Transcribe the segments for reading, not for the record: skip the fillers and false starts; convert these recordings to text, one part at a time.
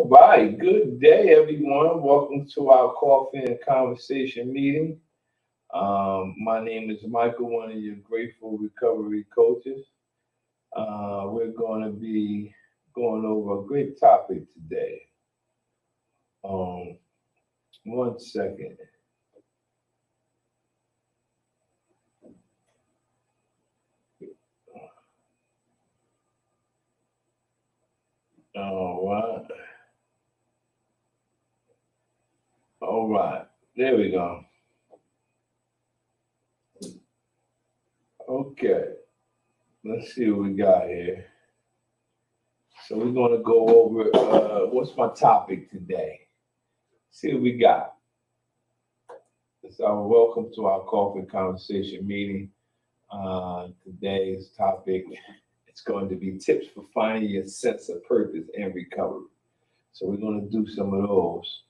All right, good day, everyone. Welcome to our coffee and conversation meeting. My name is Michael, one of your grateful recovery coaches. We're going to be going over a great topic today. Um, One second. All right, all right. There we go. Okay, let's see what we got here. So we're going to go over what's my topic today. See what we got. So welcome to our coffee conversation meeting. Today's topic it's going to be tips for finding your sense of purpose and recovery. So we're going to do some of those,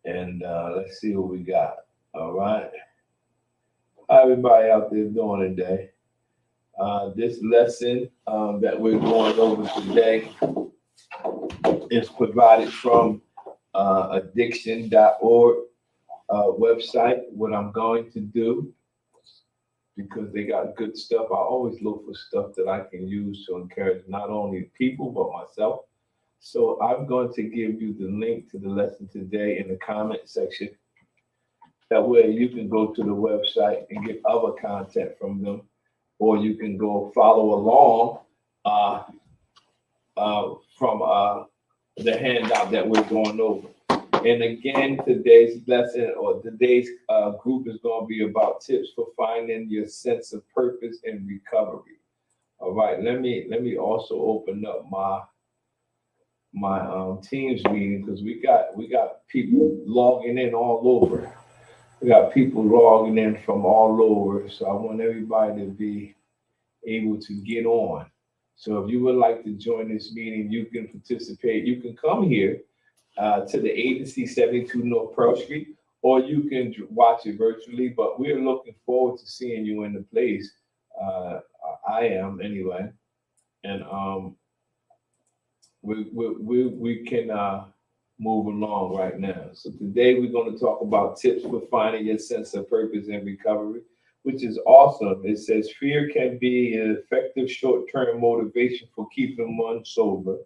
and let's see what we got. All right, how everybody out there doing today? This lesson that we're going over today is provided from addiction.org website. What I'm going to do, because they got good stuff, I always look for stuff that I can use to encourage not only people but myself. So I'm going to give you the link to the lesson today in the comment section. That way you can go to the website and get other content from them, or you can go follow along from the handout that we're going over. And again, today's lesson or today's group is going to be about tips for finding your sense of purpose and recovery. All right, let me also open up my Teams meeting because we got people logging in all over. We got people logging in from all over, so I want everybody to be able to get on. So if you would like to join this meeting, you can participate. You can come here to the agency 72 North Pearl Street, or you can watch it virtually. But we're looking forward to seeing you in the place. I am anyway, and we can move along right now. So today we're going to talk about tips for finding your sense of purpose and recovery, which is awesome. It says fear can be an effective short-term motivation for keeping one sober.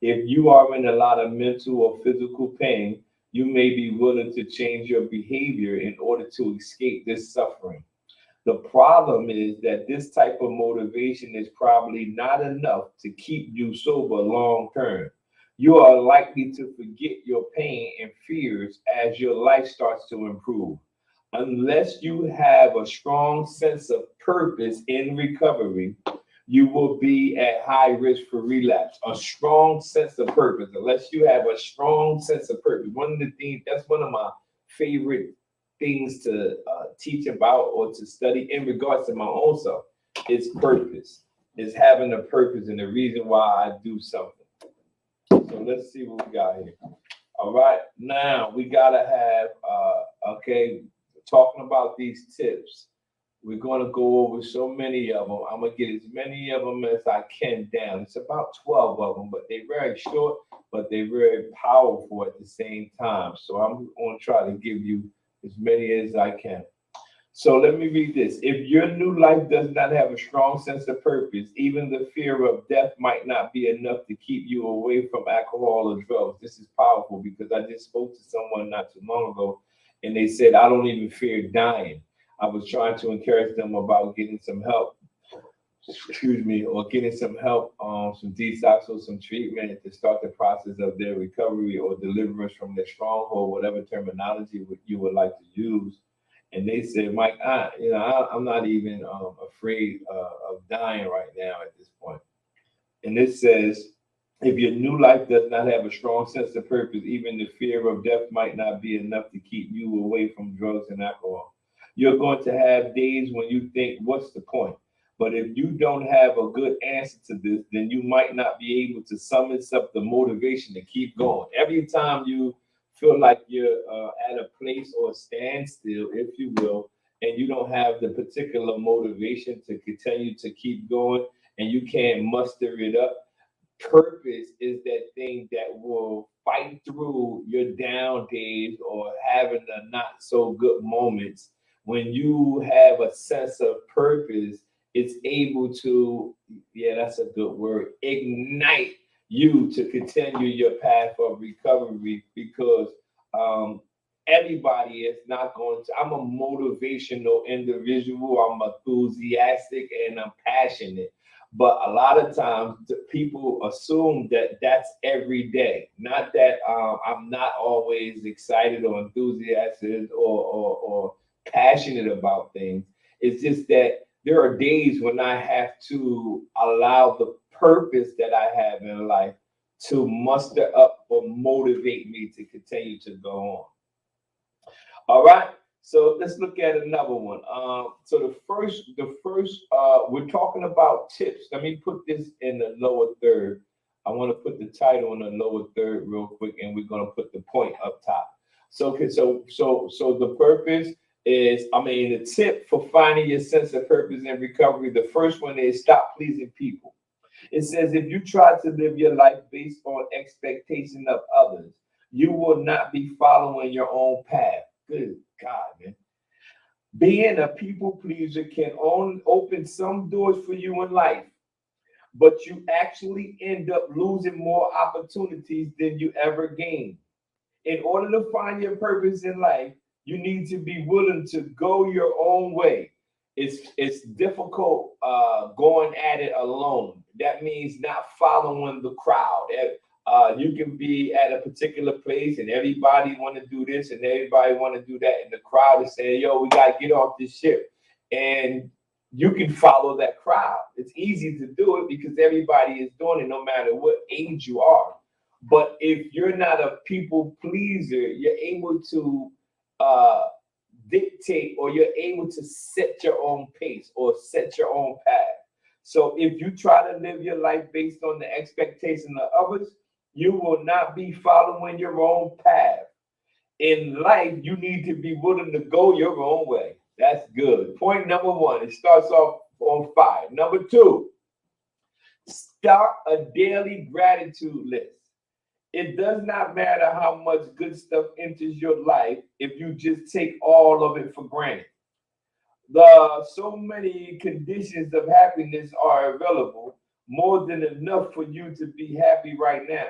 If you are in a lot of mental or physical pain, you may be willing to change your behavior in order to escape this suffering. The problem is that this type of motivation is probably not enough to keep you sober long term. You are likely to forget your pain and fears as your life starts to improve. Unless you have a strong sense of purpose in recovery, you will be at high risk for relapse. A strong sense of purpose, unless you have a strong sense of purpose. One of the things, that's one of my favorite things to teach about or to study in regards to my own self is purpose, is having a purpose and the reason why I do something. So let's see what we got here. All right, now we gotta have, talking about these tips. We're going to go over so many of them. I'm going to get as many of them as I can down. It's about 12 of them, but they're very short, but they're very powerful at the same time. So I'm going to try to give you as many as I can. So let me read this. If your new life does not have a strong sense of purpose, even the fear of death might not be enough to keep you away from alcohol or drugs. This is powerful because I just spoke to someone not too long ago, and they said, I don't even fear dying. I was trying to encourage them about getting some help, or getting some help, some detox or some treatment to start the process of their recovery or deliverance from their stronghold, whatever terminology you would like to use. And they said, Mike, I'm not even afraid of dying right now at this point. And it says, if your new life does not have a strong sense of purpose, even the fear of death might not be enough to keep you away from drugs and alcohol. You're going to have days when you think, what's the point? But if you don't have a good answer to this, then you might not be able to summon up the motivation to keep going. Every time you feel like you're at a place or standstill, if you will, and you don't have the particular motivation to continue to keep going and you can't muster it up, Purpose is that thing that will fight through your down days or having the not so good moments. When you have a sense of purpose, it's able to, yeah, that's a good word, ignite you to continue your path of recovery because um, everybody is not going to. I'm a motivational individual, I'm enthusiastic, and I'm passionate. But a lot of times, people assume that that's every day. Not that I'm not always excited or enthusiastic or passionate about things. It's just that there are days when I have to allow the purpose that I have in life to muster up or motivate me to continue to go on. All right. So let's look at another one. So we're talking about tips. Let me put this in the lower third. I want to put the title in the lower third real quick, and we're going to put the point up top. So, okay, so the purpose is, I mean, the tip for finding your sense of purpose and recovery. The first one is stop pleasing people. It says if you try to live your life based on expectation of others, you will not be following your own path. Good God, man. Being a people pleaser can only open some doors for you in life, but you actually end up losing more opportunities than you ever gain. In order to find your purpose in life, you need to be willing to go your own way. It's difficult going at it alone. That means not following the crowd. You can be at a particular place and everybody want to do this and everybody want to do that, and the crowd is saying, "Yo, we got to get off this ship," and you can follow that crowd. It's easy to do it because everybody is doing it, no matter what age you are. But if you're not a people pleaser, you're able to uh, dictate or you're able to set your own pace or set your own path. So if you try to live your life based on the expectation of others, you will not be following your own path. In life, you need to be willing to go your own way. That's good. Point number one, it starts off on five. Number two, start a daily gratitude list. It does not matter how much good stuff enters your life if you just take all of it for granted. The so many conditions of happiness are available, more than enough for you to be happy right now.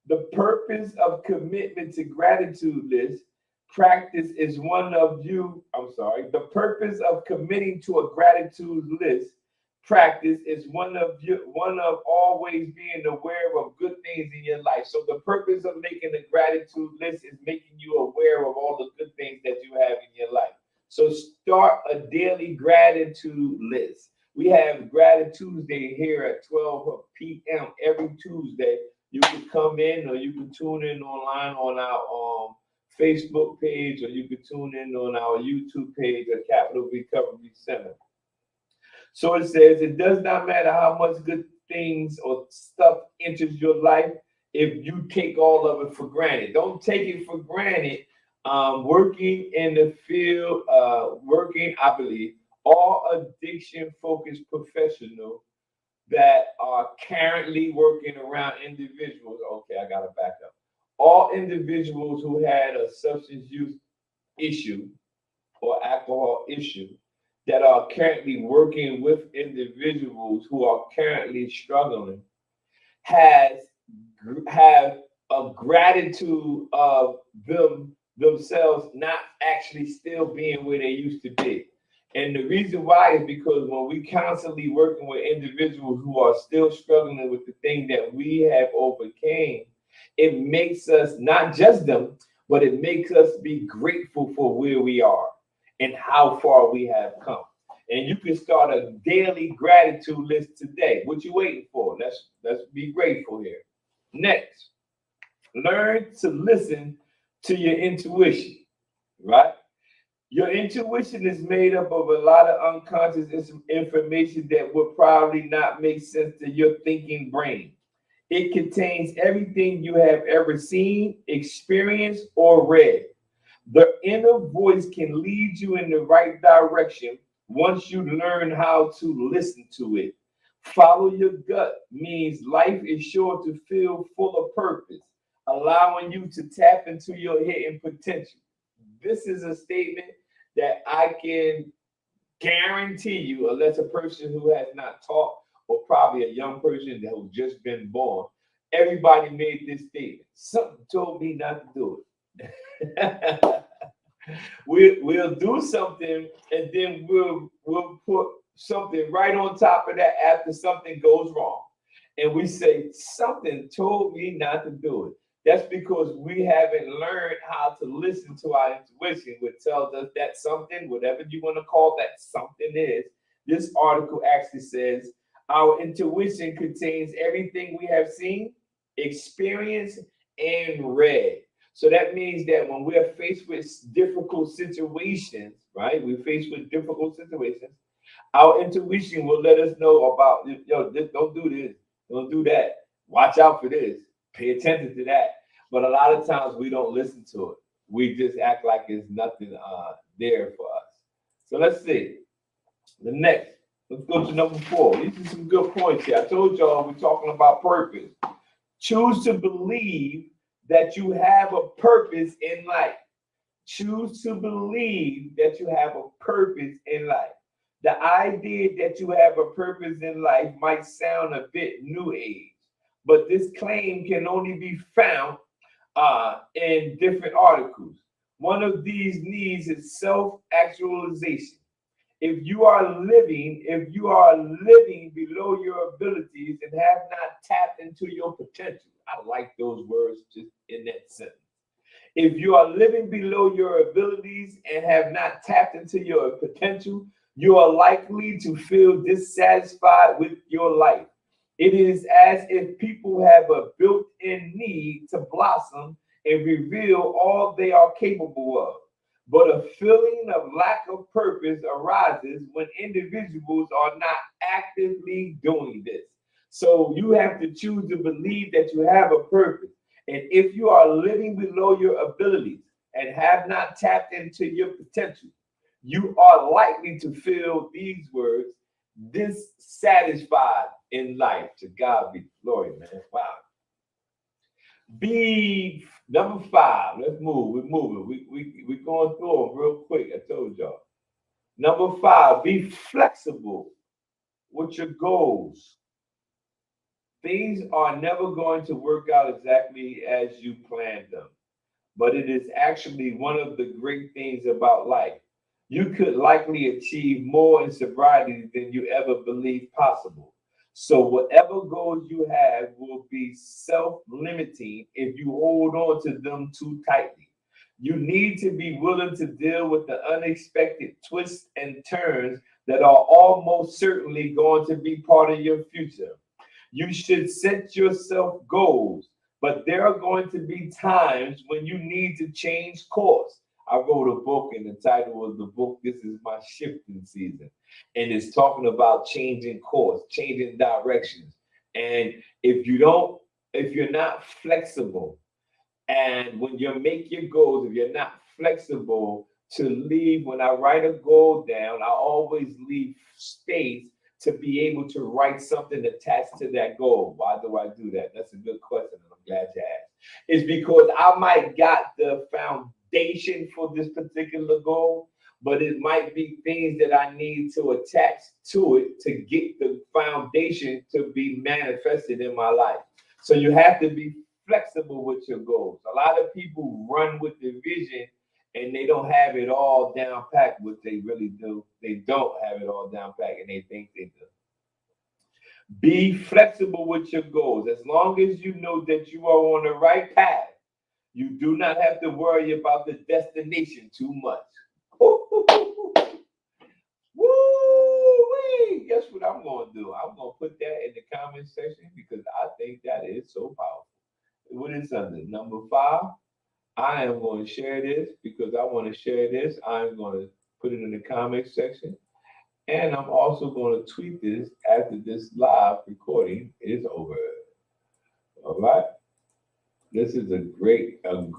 The purpose of commitment to gratitude list practice is one of you. I'm sorry. The purpose of committing to a gratitude list practice is one of always being aware of good things in your life. So the purpose of making a gratitude list is making you aware of all the good things that you have in your life. So start a daily gratitude list. We have Gratitude Tuesday here at 12 p.m. every Tuesday. You can come in or you can tune in online on our Facebook page, or you can tune in on our YouTube page at Capital Recovery Center. So it says it does not matter how much good things or stuff enters your life if you take all of it for granted. Don't take it for granted. Working in the field, I believe, all addiction focused professionals that are currently working around individuals. Okay, I got to back up. All individuals who had a substance use issue or alcohol issue that are currently working with individuals who are currently struggling has have a gratitude of themselves not actually still being where they used to be. And the reason why is because when we constantly working with individuals who are still struggling with the thing that we have overcame, it makes us not just them, but it makes us be grateful for where we are and how far we have come. And you can start a daily gratitude list today. What you waiting for? Let's be grateful here. Next, learn to listen to your intuition, right? Your intuition is made up of a lot of unconscious information that would probably not make sense to your thinking brain. It contains everything you have ever seen, experienced, or read. The inner voice can lead you in the right direction once you learn how to listen to it. Follow your gut means life is sure to feel full of purpose, allowing you to tap into your hidden potential. This is a statement that I can guarantee you, unless a person who has not taught, or probably a young person that who's just been born, everybody made this statement. Something told me not to do it. We'll do something and then we'll put something right on top of that after something goes wrong. And we say, something told me not to do it. That's because we haven't learned how to listen to our intuition, which tells us that something, whatever you want to call that something is. This article actually says our intuition contains everything we have seen, experienced, and read. So that means that when we're faced with difficult situations, right? We're faced with difficult situations. Our intuition will let us know about, don't do this, don't do that. Watch out for this. Pay attention to that. But a lot of times we don't listen to it. We just act like it's nothing there for us. So let's see. The next, let's go to number 4. These are some good points here. I told y'all we're talking about purpose. Choose to believe that you have a purpose in life. Choose to believe that you have a purpose in life. The idea that you have a purpose in life might sound a bit new age, but this claim can only be found in different articles. One of these needs is self-actualization. If you are living below your abilities and have not tapped into your potential, I like those words just in that sentence. If you are living below your abilities and have not tapped into your potential, you are likely to feel dissatisfied with your life. It is as if people have a built in need to blossom and reveal all they are capable of. But a feeling of lack of purpose arises when individuals are not actively doing this. So you have to choose to believe that you have a purpose. And if you are living below your abilities and have not tapped into your potential, you are likely to feel these words dissatisfied in life. To God be glory, man. Wow. Be number 5. Let's move. We're moving. We're going through them real quick. I told y'all. Number 5, be flexible with your goals. Things are never going to work out exactly as you planned them, but it is actually one of the great things about life. You could likely achieve more in sobriety than you ever believed possible. So, whatever goals you have will be self limiting if you hold on to them too tightly. You need to be willing to deal with the unexpected twists and turns that are almost certainly going to be part of your future. You should set yourself goals, but there are going to be times when you need to change course. I wrote a book, and the title of the book, This Is My Shifting Season. And it's talking about changing course, changing directions. And if you're not flexible, and when you make your goals, if you're not flexible to leave, when I write a goal down, I always leave space to be able to write something attached to that goal. Why do I do that? That's a good question, and I'm glad you asked. It's because I might got the foundation for this particular goal, but it might be things that I need to attach to it to get the foundation to be manifested in my life. So you have to be flexible with your goals. A lot of people run with the vision and they don't have it all down packed, what they really do. They don't have it all down packed and they think they do. Be flexible with your goals. As long as you know that you are on the right path, you do not have to worry about the destination too much. Woo-wee! Guess what I'm going to do? I'm going to put that in the comment section because I think that is so powerful. What is under number 5? I am going to share this because I want to share this. I'm going to put it in the comment section. And I'm also going to tweet this after this live recording is over. All right. This is a great comment.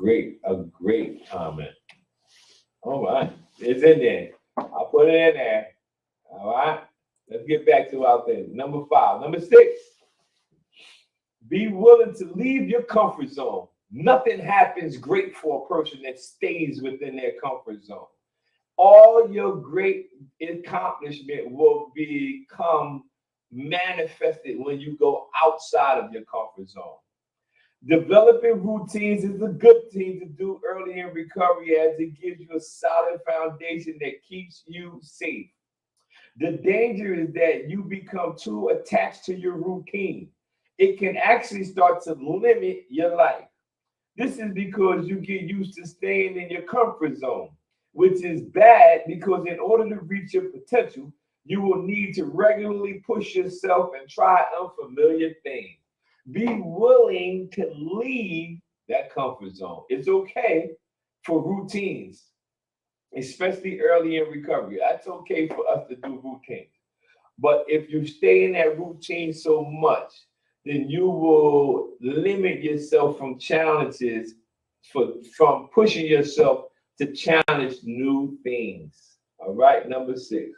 All right. It's in there. I'll put it in there. All right. Let's get back to our thing. Number 5. Number 6, be willing to leave your comfort zone. Nothing happens great for a person that stays within their comfort zone. All your great accomplishment will become manifested when you go outside of your comfort zone. Developing routines is a good thing to do early in recovery as it gives you a solid foundation that keeps you safe. The danger is that you become too attached to your routine. It can actually start to limit your life. This is because you get used to staying in your comfort zone, which is bad because in order to reach your potential, you will need to regularly push yourself and try unfamiliar things. Be willing to leave that comfort zone. It's okay for routines, especially early in recovery. That's okay for us to do routines. But if you stay in that routine so much, then you will limit yourself from challenges, from pushing yourself to challenge new things. All right, number 6.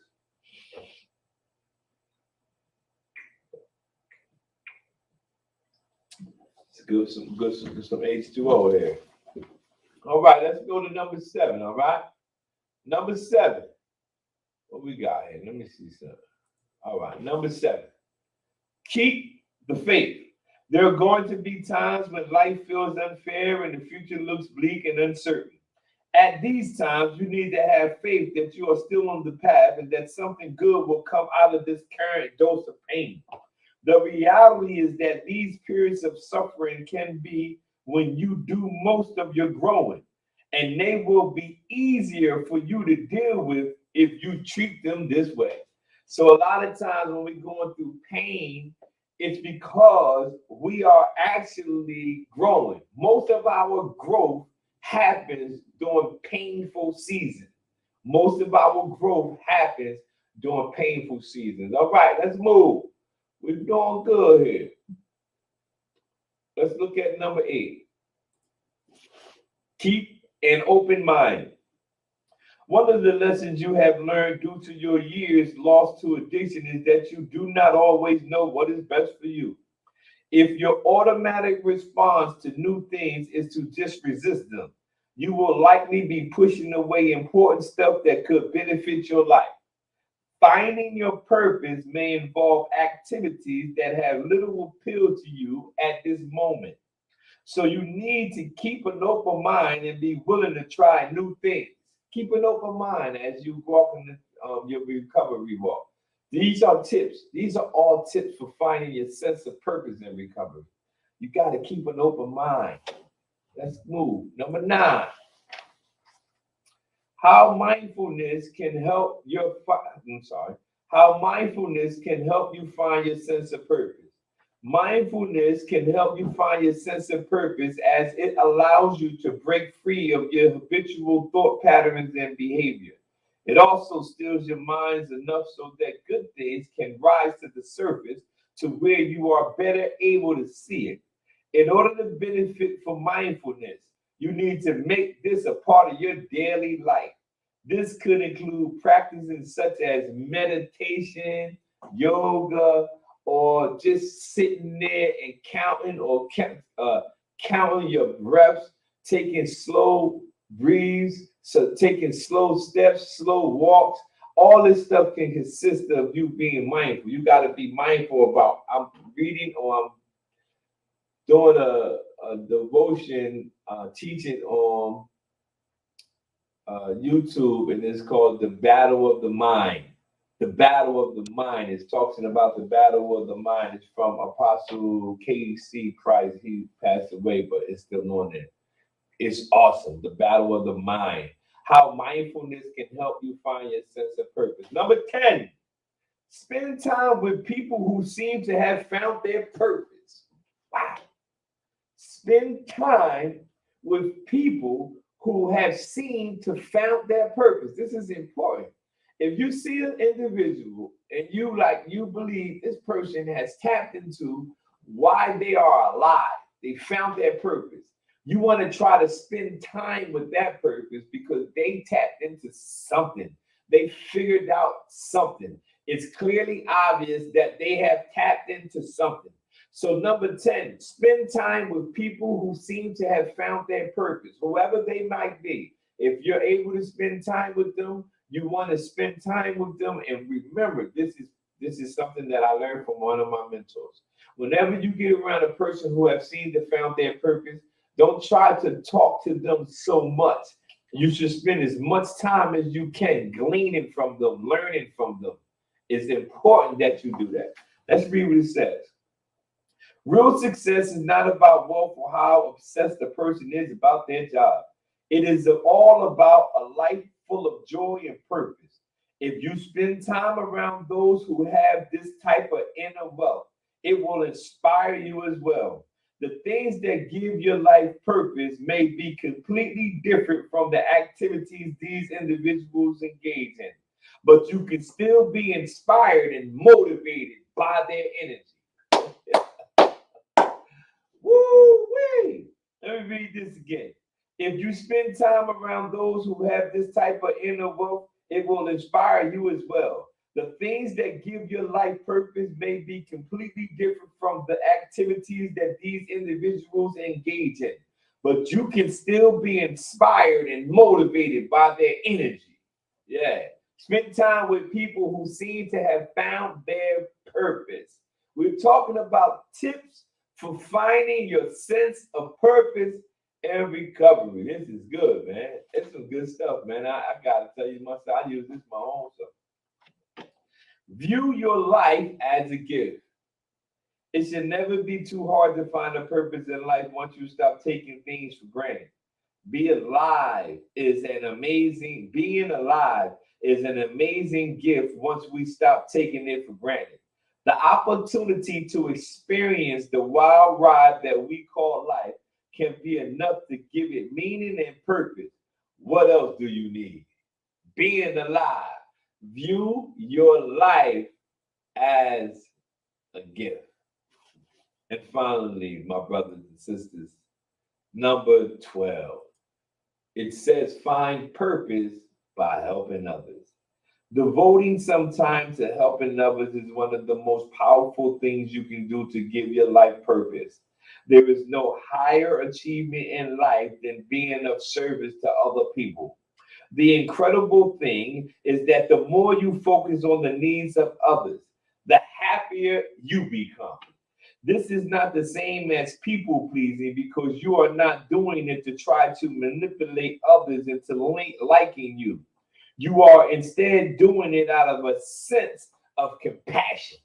Let's go some H2O here. All right, let's go to number 7. All right, number 7. What we got here? Let me see something. All right, number 7. Keep the faith. There are going to be times when life feels unfair and the future looks bleak and uncertain. At these times, you need to have faith that you are still on the path and that something good will come out of this current dose of pain. The reality is that these periods of suffering can be when you do most of your growing, and they will be easier for you to deal with if you treat them this way. So a lot of times when we're going through pain, it's because we are actually growing. Most of our growth happens during painful seasons. Most of our growth happens during painful seasons. All right, let's move. We're doing good here. Let's look at number 8. Keep an open mind. One of the lessons you have learned due to your years lost to addiction is that you do not always know what is best for you. If your automatic response to new things is to just resist them, you will likely be pushing away important stuff that could benefit your life. Finding your purpose may involve activities that have little appeal to you at this moment. So you need to keep an open mind and be willing to try new things. Keep an open mind as you walk in your recovery walk. These are tips. These are all tips for finding your sense of purpose in recovery. You got to keep an open mind. Let's move. Number 9. How mindfulness can help How mindfulness can help you find your sense of purpose. Mindfulness can help you find your sense of purpose as it allows you to break free of your habitual thought patterns and behavior. It also stills your minds enough so that good things can rise to the surface to where you are better able to see it. In order to benefit from mindfulness, you need to make this a part of your daily life. This could include practices such as meditation, yoga, or just sitting there and counting your breaths, taking slow breathes, so taking slow steps, slow walks. All this stuff can consist of you being mindful. You got to be mindful about, I'm reading or I'm doing a devotion teaching on YouTube, and it's called The Battle of the Mind. The Battle of the Mind is talking about the battle of the mind. It's from Apostle K.C. Christ. He passed away, but it's still on there. It's awesome. The Battle of the Mind. How mindfulness can help you find your sense of purpose. Number 10, spend time with people who seem to have found their purpose. Wow. Spend time with people who have seemed to found their purpose. This is important. If you see an individual and you believe this person has tapped into why they are alive, they found their purpose. You want to try to spend time with that purpose because they tapped into something. They figured out something. It's clearly obvious that they have tapped into something. So, number 10, spend time with people who seem to have found their purpose, whoever they might be. If you're able to spend time with them, you want to spend time with them. And remember, this is something that I learned from one of my mentors. Whenever you get around a person who have seen to found their purpose, don't try to talk to them so much. You should spend as much time as you can gleaning from them, learning from them. It's important that you do that. Let's read what it says. Real success is not about wealth or how obsessed a person is about their job. It is all about a life full of joy and purpose. If you spend time around those who have this type of inner wealth, it will inspire you as well. The things that give your life purpose may be completely different from the activities these individuals engage in, but you can still be inspired and motivated by their energy. Woo-wee! Let me read this again. If you spend time around those who have this type of inner wealth, it will inspire you as well. The things that give your life purpose may be completely different from the activities that these individuals engage in, but you can still be inspired and motivated by their energy. Yeah. Spend time with people who seem to have found their purpose. We're talking about tips for finding your sense of purpose and recovery. This is good, man. It's some good stuff, man. I gotta tell you myself, I use this my own stuff. View your life as a gift. It should never be too hard to find a purpose in life once you stop taking things for granted. Being alive is an amazing gift once we stop taking it for granted. The opportunity to experience the wild ride that we call life can be enough to give it meaning and purpose. What else do you need? Being alive. View your life as a gift. And finally, my brothers and sisters, number 12. It says find purpose by helping others. Devoting some time to helping others is one of the most powerful things you can do to give your life purpose. There is no higher achievement in life than being of service to other people. The incredible thing is that the more you focus on the needs of others, the happier you become. This is not the same as people pleasing because you are not doing it to try to manipulate others into liking you. You are instead doing it out of a sense of compassion.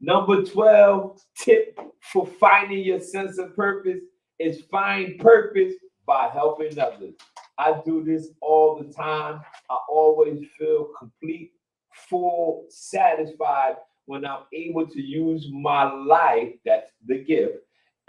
Number 12 tip for finding your sense of purpose is find purpose by helping others. I do this all the time. I always feel complete, full, satisfied when I'm able to use my life, that's the gift,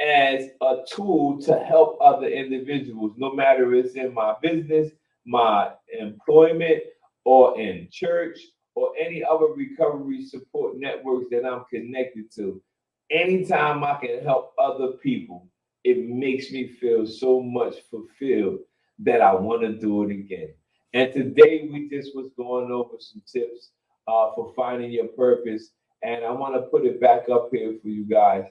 as a tool to help other individuals, no matter it's in my business, my employment, or in church, or any other recovery support networks that I'm connected to. Anytime I can help other people, it makes me feel so much fulfilled that I want to do it again. And today we just was going over some tips for finding your purpose. And I want to put it back up here for you guys.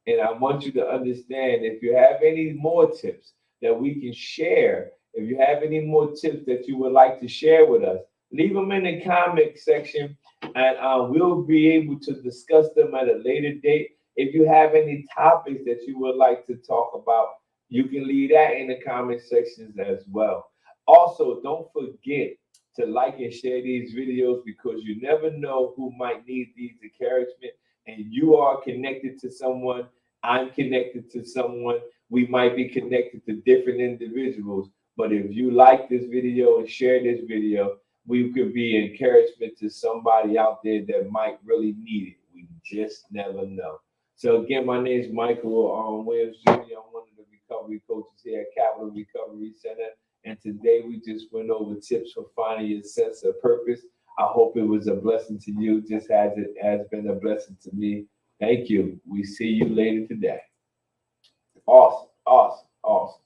And I want you to understand if you have any more tips that we can share, if you have any more tips that you would like to share with us, leave them in the comment section and we'll be able to discuss them at a later date. If you have any topics that you would like to talk about, you can leave that in the comment sections as well. Also, don't forget to like and share these videos because you never know who might need these encouragement. And you are connected to someone. I'm connected to someone. We might be connected to different individuals. But if you like this video and share this video, we could be encouragement to somebody out there that might really need it. We just never know. So again, my name is Michael Williams Jr. I'm one of the recovery coaches here at Capital Recovery Center. And today we just went over tips for finding your sense of purpose. I hope it was a blessing to you, just as it has been a blessing to me. Thank you. We see you later today. Awesome, awesome, awesome.